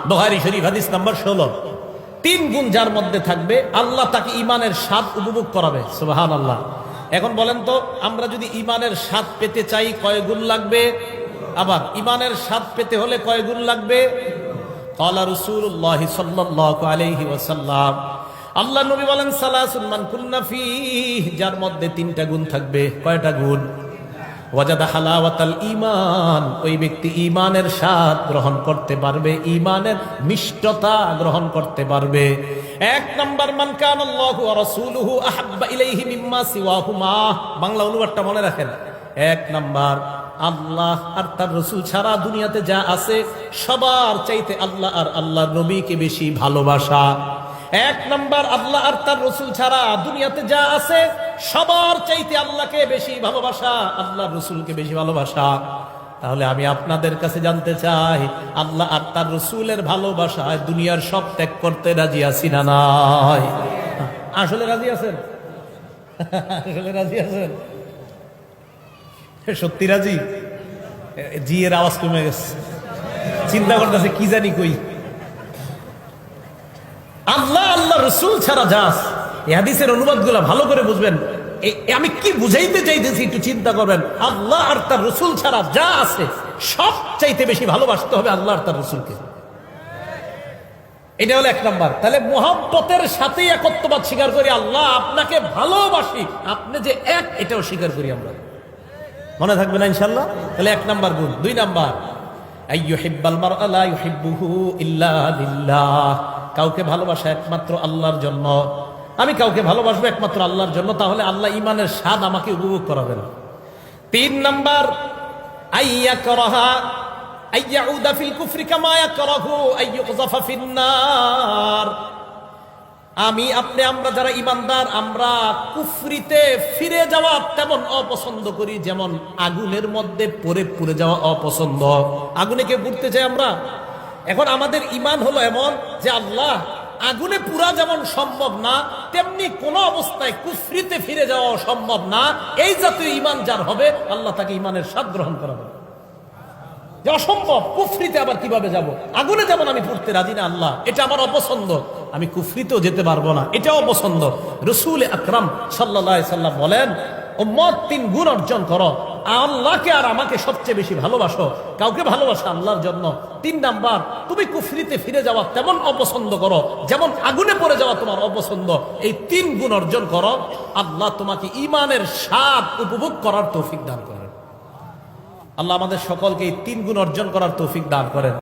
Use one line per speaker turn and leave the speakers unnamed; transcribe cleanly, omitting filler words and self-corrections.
বুখারী শরীফ হাদিস নাম্বার 16। 3 গুণ যার মধ্যে থাকবে আল্লাহ তাকে ঈমানের স্বাদ উপভোগ করাবে। সুবহানাল্লাহ। এখন বলেন তো, আমরা যদি ঈমানের স্বাদ পেতে চাই কয় গুণ লাগবে? আবার ঈমানের স্বাদ পেতে হলে কয় গুণ লাগবে? ক্বালা রাসূলুল্লাহ সাল্লাল্লাহু আলাইহি ওয়াসাল্লাম, আল্লাহ নবী বলেন, সালাসুন মান কুন্না ফীহি, যার মধ্যে 3টা গুণ থাকবে। কয়টা গুণ? ওয়াজাদা হালাওয়াতাল ঈমান, ওই ব্যক্তি ঈমানের স্বাদ গ্রহণ করতে পারবে, ঈমানের মিষ্টতা গ্রহণ করতে পারবে। 1 নাম্বার, মান কানাল্লাহু ওয়া রাসূলুহু আহাব্বা ইলাইহি মিম্মা সিওয়াহুমা। বাংলা অনুবাদটা মনে রাখেন। 1 নাম্বার, আল্লাহ আর তার রাসূল ছাড়া দুনিয়াতে যা আছে সবার চাইতে আল্লাহ আর আল্লাহর নবীকে বেশি ভালোবাসা। 1 নাম্বার, আল্লাহ আর তার রাসূল ছাড়া দুনিয়াতে যা আছে সবার চাইতে আল্লাহকে বেশি ভালোবাসা, আল্লাহর রাসূলকে বেশি ভালোবাসা। তাহলে আমি আপনাদের কাছে জানতে চাই, আল্লাহ আর তার রাসূলের ভালোবাসায় দুনিয়ার সব ত্যাগ করতে রাজি আছি না নাই? আসলে রাজি আছেন? আসলে রাজি আছেন? সত্যি রাজি? জি এর আওয়াজ কমে গেছে, চিন্তা করতেছে কি জানি কই। আল্লাহ আল্লাহ রসুল ছাড়া যাস, এই হাদিসের অনুবাদগুলো ভালো করে বুঝবেন। আমি কি বুঝাইতে চাইতেছি একটু চিন্তা করবেন। আল্লাহ আর তার রসুল ছাড়া যা আছে সব চাইতে বেশি ভালোবাসতে হবে আল্লাহ আর তার রসুলকে। এটা হলো 1 নাম্বার। তাহলে মুহাব্বতের সাথে একত্ববাদ স্বীকার করি, আল্লাহ আপনাকে ভালোবাসি, আপনি যে এক, এটাও স্বীকার করি আমরা। মনে থাকবে না ইনশাআল্লাহ? তাহলে 1 নাম্বার গুণ। 2 নাম্বার, আইয়ুহিব্বাল মারআ লা ইউহিব্বুহু ইল্লা লিল্লাহ, কাউকে ভালোবাসা একমাত্র আল্লাহর জন্য। আমি কাউকে ভালোবাসবো একমাত্র আল্লাহর জন্য, তাহলে আল্লাহ ঈমানের স্বাদ আমাকে উপভোগ করাবেন। 3 নাম্বার, আইয়াকরাহা আইয়াউদা ফিল কুফরি কামা ইয়াকরাহু আইয়ুযফা ফিন নার। আমি আপনি আমরা যারা ঈমানদার, আমরা কুফরিতে ফিরে যাওয়া তেমন অপছন্দ করি যেমন আগুনের মধ্যে পুড়ে যাওয়া অপছন্দ। আগুনে কে পুড়তে চাই আমরা? এখন আমাদের ঈমান হলো এমন যে আল্লাহ আগুনে পুরা যেমন সম্ভব না, তেমনি কোন অবস্থায় কুফরিতে ফিরে যাওয়া সম্ভব না। এই জাতীয় ঈমান যার হবে, আল্লাহ তাকে ঈমানের স্বাদ গ্রহণ করাবে। যে অসম্ভব, কুফরিতে আবার কিভাবে যাব? আগুনে যেমন আমি পড়তে রাজি না, আল্লাহ এটা আমার অপছন্দ, আমি কুফরিতেও যেতে পারবো না, এটাও অপছন্দ। রাসূল আকরাম সাল্লাল্লাহু আলাইহি সাল্লাম বলেন, উম্মত 3 গুণ অর্জন করো, আল্লাহকে আর আমাকে সবচেয়ে বেশি ভালোবাসো, কাউকে ভালোবাসো আল্লাহর জন্য। 3 নাম্বার, তুমি কুফরিতে ফিরে যাওয়া তেমন অপছন্দ করো যেমন আগুনে পড়ে যাওয়া তোমার অপছন্দ। এই 3 গুণ অর্জন করো, আল্লাহ তোমাকে ঈমানের স্বাদ উপভোগ করার তৌফিক দান করেন। আল্লাহ আমাদের সকলকে এই 3 গুণ অর্জন করার তৌফিক দান করেন।